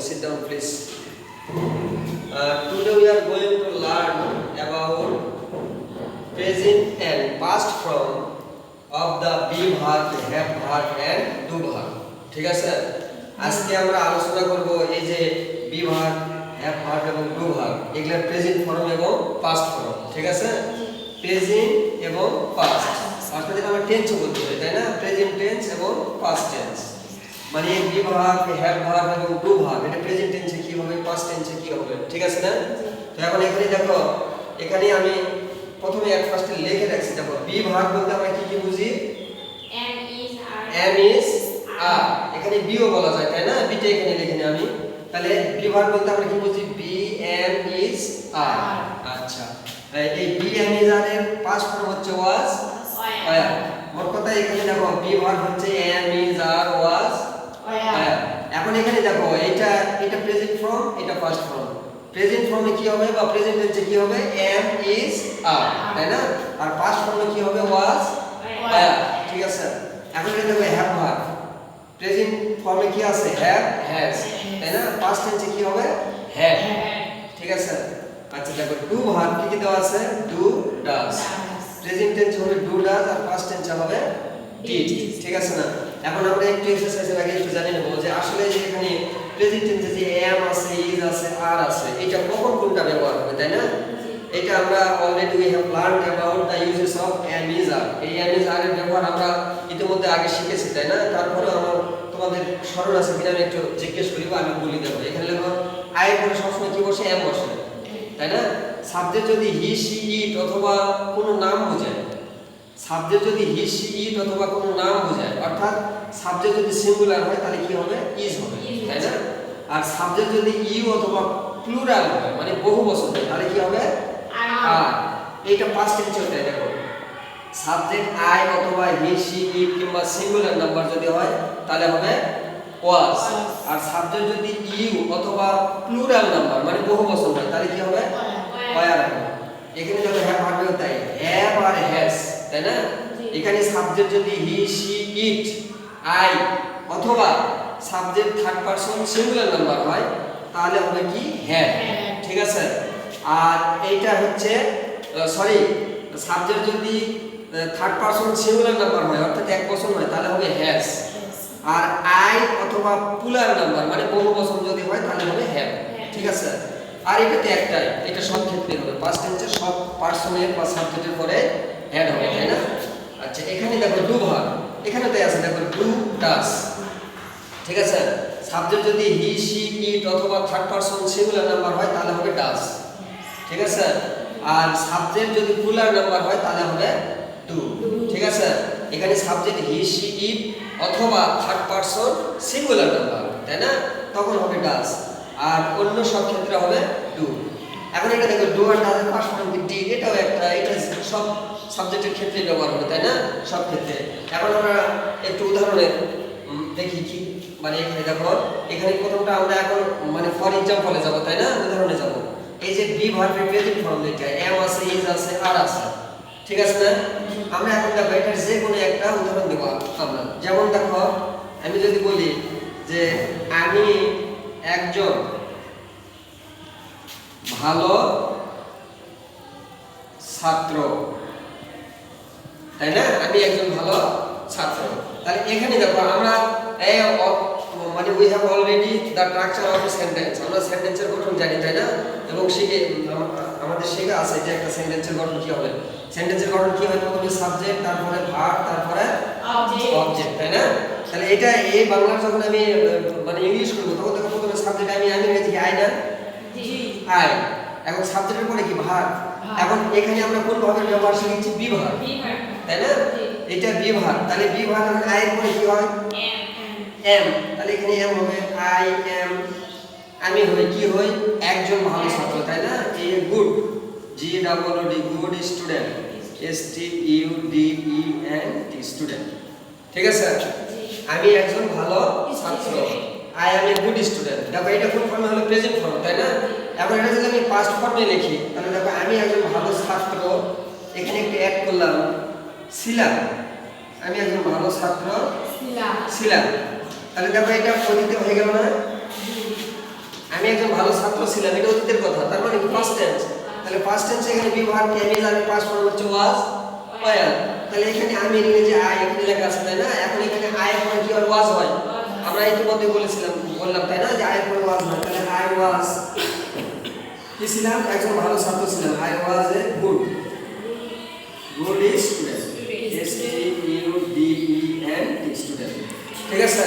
sit down please. Today we are going to learn about present and past form of the be verb, have verb and do verb. ঠিক আছে? আজকে আমরা আলোচনা করব এই যে be verb, have verb এবং do verb এগুলোর প্রেজেন্ট ফর্ম এবং পাস্ট ফর্ম। ঠিক আছে? প্রেজেন্ট এবং পাস্ট অর্থাৎ এটা আমরা টেন্স বলতে পারি, তাই না? প্রেজেন্ট টেন্স এবং পাস্ট টেন্স। মানে be verb, have verb এবং do verb এটা প্রেজেন্ট টেন্সে কি হবে, পাস্ট টেন্সে কি হবে। ঠিক আছে না? তো এখন এখানে দেখো, এখানে আমি প্রথমে এক ফার্স্টে লিখে রাখছি। দেখো be verb বলতে আমরা কি কি বুঝি? am is are, এখানে be ও বলা যায়, তাই না? be টা এখানে লিখে নিই আমি। তাহলে be verb বলতে আমরা কি বুঝি? be am is are। আচ্ছা, এই be am is are এর পাস্ট ফর্ম হচ্ছে was were। মোট কথা এখানে দেখো be verb হচ্ছে am is are was were। এখন এখানে দেখো এটা প্রেজেন্ট ফর্ম, এটা পাস্ট ফর্ম। প্রেজেন্ট ফর্মে কি হবে বা প্রেজেন্ট টেন্সে কি হবে? am is are, তাই না? আর পাস্ট ফর্মে কি হবে? was were। ঠিক আছে? এখন এটা দেখো have verb, প্রেজেন্ট ফর্মে কি আছে? have has, তাই না? পাস্ট টেন্সে কি হবে? had। ঠিক আছে? আচ্ছা দেখো do verb কি কি দেওয়া আছে? do does, প্রেজেন্ট টেন্সে হবে do does আর পাস্ট টেন্সে হবে did। ঠিক আছে না? এখন আমরা একটু এক্সারসাইজের আগে একটু জানি নেব যে আসলে যে এখানে প্রেজেন্ট টেন্সে যে am আছে, is আছে, are আছে, এটা কখন কোনটা ব্যবহার হবে, তাই না? এটা আমরা already we have learned about the uses of am is are। এই am is are এর ব্যবহার আমরা ইতিমধ্যে আগে শিখেছি, তাই না? তারপরে আমার তোমাদের স্মরণ আছে কিনা আমি একটু জিজ্ঞেস করিব, আমি বলে দেব। এখানে লেখো I এর পরে সবসময় কি বসে? am বসে, তাই না? সাবজেক্ট যদি হি সি ইট অথবা কোনো নাম বোঝায়, সাবজেক্ট যদি হি সি ইট অথবা কোনো নাম বোঝায়, অর্থাৎ সাবজেক্ট যদি সিঙ্গুলার হয় তাহলে কি হবে? ইজ হবে, তাই না? আর সাবজেক্ট যদি ইউ অথবা প্লুরাল হয় মানে বহুবচন হয় তাহলে কি হবে? আর। এইটা পাস্ট টেন্সে হতে হয়। দেখো সাবজেক্ট আই অথবা হি সি ইট কিংবা সিঙ্গুলার নাম্বার যদি হয় তাহলে হবে ওয়াজ। আর সাবজেক্ট যদি ইউ অথবা প্লুরাল নাম্বার মানে বহুবচন হয় তাহলে কি হবে? ওয়্যার হবে। এখানে যত হ্যাভ ভার্ব তাই হ্যাভ আর হ্যাজ, তাই না? এখানে সাবজেক্ট যদি হি সি ইট আই অথবা subject third person singular number হয় তাহলে হবে কি? হ্যাভ। ঠিক আছে? আর এইটা হচ্ছে সরি, সাবজেক্ট যদি থার্ড পারসন সিঙ্গুলার নাম্বার হয় অর্থাৎ এক বচন হয় তাহলে হবে হ্যাজ। আর আই অথবা প্লুরাল নাম্বার মানে বহুবচন যদি হয় তাহলে হবে হ্যাভ। ঠিক আছে? আর এটাতে একটাই, এটা সব ক্ষেত্রে হবে, পাস্ট টেন্সে সব পারসনের বা সাবজেক্টের পরে হ্যাড হবে, তাই না? আচ্ছা এখানে দেখো ডু ভার্ব, এখানে তাই আছে দেখো ডু ডাস। ঠিক আছে? সাবজেক্ট যদি হি সি ইট অথবা থার্ড পারসন সিঙ্গুলার নাম্বার হয় তাহলে হবে ডাস। ঠিক আছে? আর সাবজেক্ট যদি প্লুরাল নাম্বার হয় তাহলে হবে ডু। ঠিক আছে? এখানে সাবজেক্ট হি সি ইট অথবা থার্ড পারসন সিঙ্গুলার নাম্বার, তাই না? তখন হবে ডাস। আর অন্য সব ক্ষেত্রে হবে ডু। এখন এটা দেখো ডু আর ডাজের পাস্ট ফর্ম কি? ডিড। এটাও একটা, এটা সব সাবজেক্টের ক্ষেত্রে ব্যবহার হবে, তাই না? সব ক্ষেত্রে। এখন আমরা একটু উদাহরণে দেখি কি, মানে এখানে দেখো এখানে প্রথমটা আমরা এখন মানে ফর এক্সাম্পলে যাব, তাই না? উদাহরণে যাব। এই যে বি ভার্বের প্রেজেন্ট ফর্ম এটা এম আছে, ইজ আছে, আর আছে। ঠিক আছে না? আমরা এখন দেখো এটার যে কোনো একটা উদাহরণ দেব আমরা। যেমন দেখো আমি যদি বলি যে আমি একজন ভালো ছাত্র, তাই না? আমি একজন ভালো ছাত্র। তাহলে এখানে দেখো আমরা মানে we have already the structure of sentence, আমরা সেন্টেন্সের গঠন জানি, তাই না? এবং শিখে আমাদের শেখা আছে যে একটা সেন্টেন্সের গঠন কি হবে। সেন্টেন্সের গঠন কি হয়? প্রথমে সাবজেক্ট, তারপরে ভার্ব, তারপরে অবজেক্ট, তাই না? তাহলে এটা এই বাংলা যখন আমি মানে ইংলিশ করব তখন দেখো প্রথমে সাবজেক্ট আমি রেখেছি আই না আই। এখন সাবজেক্টের পরে কি? ভার্ব। এখন এখানে আমরা কোন ভার্বের ব্যবহার শিখেছি? বি ভার্ব, তাই না? এটা বি ভার্ব। তাহলে বি ভার্ব এখন আই এর পরে কি হয়? এম। তাহলে এখানে এম হবে আই এম, আমি হই কি হই? একজন ভালো ছাত্র, তাই না? A good, G double O D good student, S T U D E N T student. ঠিক আছে? আমি একজন ভালো ছাত্র, I am a good student. দেখো এটা কোন ফর্মে হলো? প্রেজেন্ট ফর্ম, তাই না? এখন এটা যদি আমি পাস্ট ফর্মে লিখি তাহলে দেখো আমি একজন ভালো ছাত্র, এখানে একটু অ্যাড করলাম ছিলাম, আমি একজন ভালো ছাত্র ছিলাম। তাহলে দেখো এটা পজিটিভ হয়ে গেল না? আমি একজন ভালো ছাত্র ছিলাম, এটা অতীতের কথা, তার মানে কি পাস্ট টেন্স। তাহলে পাস্ট টেন্সে এখানে বি ভার্ব এম ইজ আর পাস্ট ফর্ম হচ্ছে ওয়াজ ওয়ার। তাহলে এখানে আমি ইংরেজি আই এখানে লেখা আছে তাই না, এখন এখানে আই এর পরে কি হয় ওয়াজ হয়, আমরা ইতিমধ্যে বললাম তাই না যে আই এর পরে ওয়াজ হয়। তাহলে আই ওয়াজ কি ছিলাম, একজন ভালো ছাত্র ছিলাম, I was A good student, S T U D E N T student. ঠিক আছে,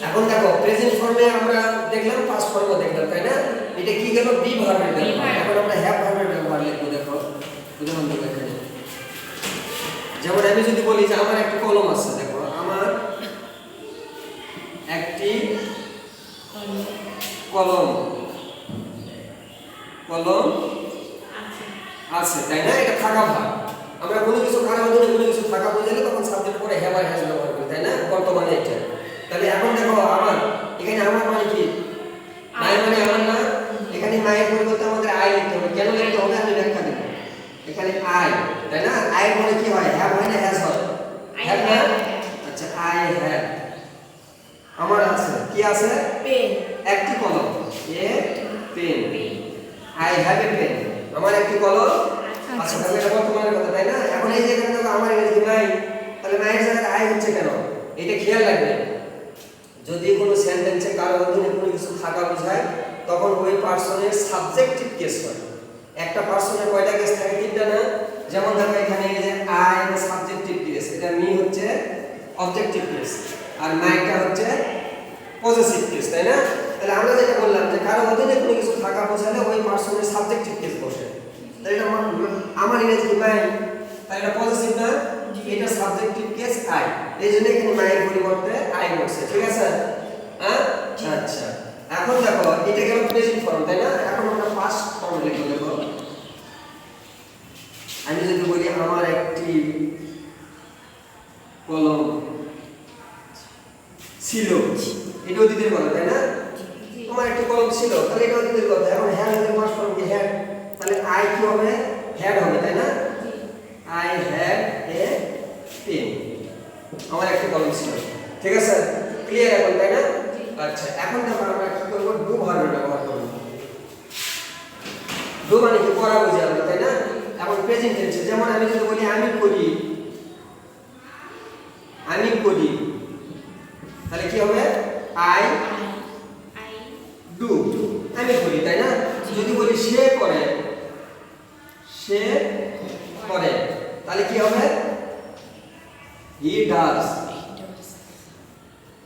এখন দেখো প্রেজেন্ট ফর্মে আমরা দেখলাম, পাস্ট ফর্মও দেখলাম তাই না, এটা কি গেল বি ভার্বের ব্যবহার। এখন আমরা হ্যাভ ভার্বের ব্যবহার লিখবো। দেখো উদাহরণ দেবো এখানে, যেমন আমি যদি বলি যে আমার একটা কলম আছে, দেখো আমার একটি কলম আছে তাই না, এটা থাকা ভাব। আমরা কোনো কিছু কারো অধীনে কোনো কিছু থাকা বোঝালে তখন সাবজেক্ট পরে হ্যাভ আর হ্যাজ ব্যবহার করি তাই না, বর্তমানে এটা। তাহলে এখন দেখো আমার এখানে আমার মানে কি, মায়ের মানে আমার না, এখানে মায়ের পরিবর্তে আমাদের আই লিখতে হবে। কেন লিখতে হবে আমি ব্যাখ্যা দেব। এখানে আই তাই না, আই মানে কি হয়, হ্যাভ হয় না হ্যাজ হয়, হ্যাভ না। আচ্ছা আই হ্যাভ, আমার আছে কি আছে, পেন, একটি কলম, a pen, I have a pen, আমার একটি কলম আছে। তাহলে এটা বর্তমানের কথা তাই না। এখন এই যে এখানে দেখো আমার ইংরেজি নাই, তাহলে মায়ের জায়গায় আই হচ্ছে কেন, এটা খেয়াল রাখবে। যদি কোনো সেন্টেন্সে কারো অধীনে কোনো কিছু থাকা বোঝায় তখন ওই পার্সনের সাবজেক্টিভ কেস হয়। একটা পার্সনের কয়টা কেস থাকে, তিনটা না। যেমন দেখো এখানে এই যে আই এর সাবজেক্টিভ কেস, এটা মি হচ্ছে অবজেক্টিভ কেস, আর মাইটা হচ্ছে পজেসিভ কেস তাই না। তাহলে আমরা যেটা বললাম যে কারো অধীনে কোনো কিছু থাকা বোঝালে ওই পার্সনের সাবজেক্টিভ কেস বসে। তাহলে এটা আমার ইংরেজি মাই, তাহলে এটা পজেসিভ না, এটা সাবজেক্টিভ কেস আই, এই জন্য এখানে মায়ের পরিবর্তে আই বসে। ঠিক আছে হ্যাঁ, আচ্ছা এখন দেখো এটা গেল প্রেজেন্ট ফর্ম তাই না। এখন আমরা পাস্ট ফর্ম লিখব। দেখো আমি যদি বলি আমার একটি কলম ছিল, এটা অতীতের কথা তাই না, আমার একটি কলম ছিল, তাহলে এটা অতীতের কথা। এখন হ্যাড এর পাস্ট ফর্ম কি হ্যাড, তাহলে আই কি হবে, হ্যাড হবে তাই না, আই হ্যাড এ পেন, আমার একটি কলম ছিল। ঠিক আছে ক্লিয়ার এখন তাই না। আচ্ছা এখন দেখো আমরা কি করব, ডু ভার্বের ব্যবহার করব। ডু মানে কি করা বোঝায় আমরা তাই না। এখন প্রেজেন্ট টেন্সে যেমন আমি যদি বলি আমি করি, তাহলে কি হবে আই ডু, আমি করি তাই না। যদি বলি সে করে, তাহলে কি হবে হি ডাজ।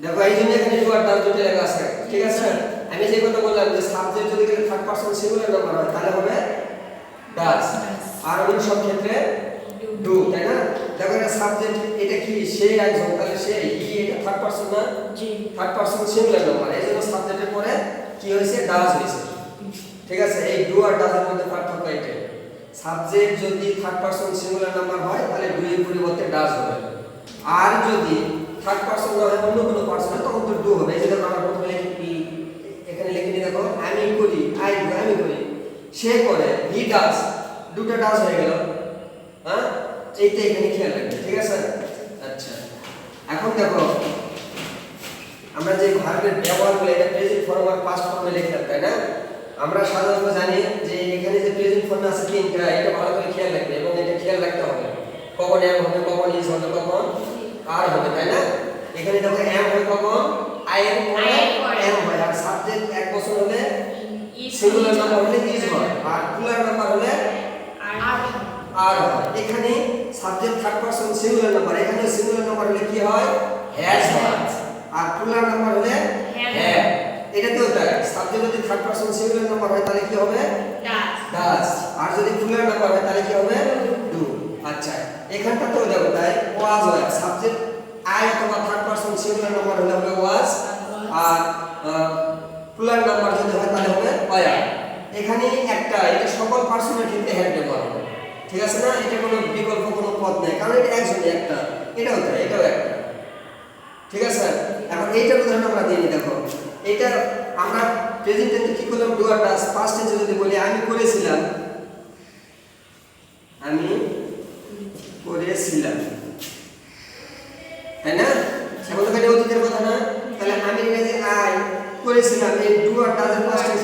দেখো এই জন্য এখানে ডু আর ডাজ দুটো লেখা আছে। ঠিক আছে, আমি যে কথা বললাম যে সাবজেক্ট যদি থার্ড পারসন সিঙ্গুলার নাম্বার হয় তাহলে হবে ডাজ, আর অন্য সব ক্ষেত্রে ডু তাই না। দেখো এটা সাবজেক্ট, এটা কি সে একজন, তাহলে সে হি, এটা থার্ড পারসন না, থার্ড পারসন সিঙ্গুলার নাম্বার, এই জন্য সাবজেক্টের পরে কি হয়েছে ডাজ হয়েছে। ঠিক আছে, এই ডু আর ডাজের মধ্যে পার্থক্য এটাই। সাবজেক্ট যদি থার্ড পারসন সিঙ্গুলার নাম্বার হয় তাহলে ডু এর পরিবর্তে ডাজ হবে, আর যদি থার্ড পারসন না হয় অন্য কোনো পারসন হয় তখন তো ডু হবে। এই জন্য আমরা প্রথমে লিখি, এখানে লিখে নিই দেখো আমি করি, আই ডু, আমি করি, সে করে, হি ডাজ, দুটো ডাজ হয়ে গেল। হ্যাঁ এইটা এখানে খেয়াল রাখবে। ঠিক আছে আচ্ছা এখন দেখো আমরা যে ভার্বের ব্যবহার করে এটা প্রেজেন্ট ফর্ম আর পাস্ট ফর্মে লিখলাম তাই না। আমরা সাধারণত জানি যে এখানে যে প্রেজেন্ট ফর্ম আছে তিনটা, এটা ভালো করে খেয়াল রাখবে এবং এটা খেয়াল রাখতে হবে কখন এম হবে, কখন ইজ হবে, কখন আর হবে তাই না। এখানে দেখো এম হয় কখন, আই এর পরে এম হয়, আর সাবজেক্ট এক বছর হলে সিঙ্গুলার নাম্বার হলে ইজ হয়, আর প্লুরাল নাম্বার হলে আর হয়। এখানে subject third person singular number, এখানে সিঙ্গুলার নাম্বার হলে কি হয় হ্যাজ হয়, আর প্লুরাল নাম্বার হলে হ্যাভ। এটা তো তাই, সাবজেক্ট যদি থার্ড পারসন সিঙ্গুলার নাম্বার হয় তাহলে কি হবে ডাজ, আর যদি প্লুরাল নাম্বার হয় তাহলে কি হবে ডু। আচ্ছা এখানটা তো দেখো তাই ওয়াজ হয়, সাবজেক্ট আই অথবা থার্ড পারসন সিঙ্গুলার নাম্বার হলে হবে ওয়াজ, আর প্লুরাল নাম্বার যদি হয় তাহলে হবে ওয়ার। এখানে একটা, এটা সকল পারসনের ক্ষেত্রে হ্যাড ব্যবহার হবে। ঠিক আছে না, এটা কোনো বিকল্প কোনো পদ নেই, কারণ এটা একজনই একটা, এটাও তাই, এটাও একটা। ঠিক আছে এখন এইটার উদাহরণ আমরা দিয়ে নিই। দেখো এটা আমরা প্রেজেন্ট টেন্সে কি করলাম, ডু আর ডাজ। পাস্ট টেন্সে যদি বলি আমি করেছিলাম, তাই না। এখন তো এটা অতীতের কথা না, তাহলে আমি ইংরেজি আই করেছিলাম, এই ডু আর ডাজ এর পাস্ট টেন্স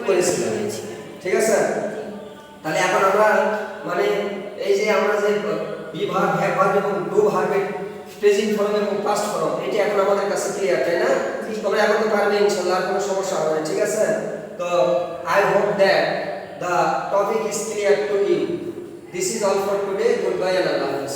করেছিলাম। ঠিক আছে, তাহলে এখন আমরা মানে এই যে আমরা যে বি ভার্ব, হ্যাভ ভার্ব এবং ডু ভার্বের প্রেজেন্ট ফর্ম এবং পাস্ট ফর্ম এটা এখন আমাদের কাছে ক্লিয়ার, তাই না? তোমরা এখন তো পারবে ইনশাআল্লাহ, আর কোনো সমস্যা হবে না। ঠিক আছে, তো I hope that the topic is clear to you. This is all for today. Goodbye and আল্লাহ হাফেজ।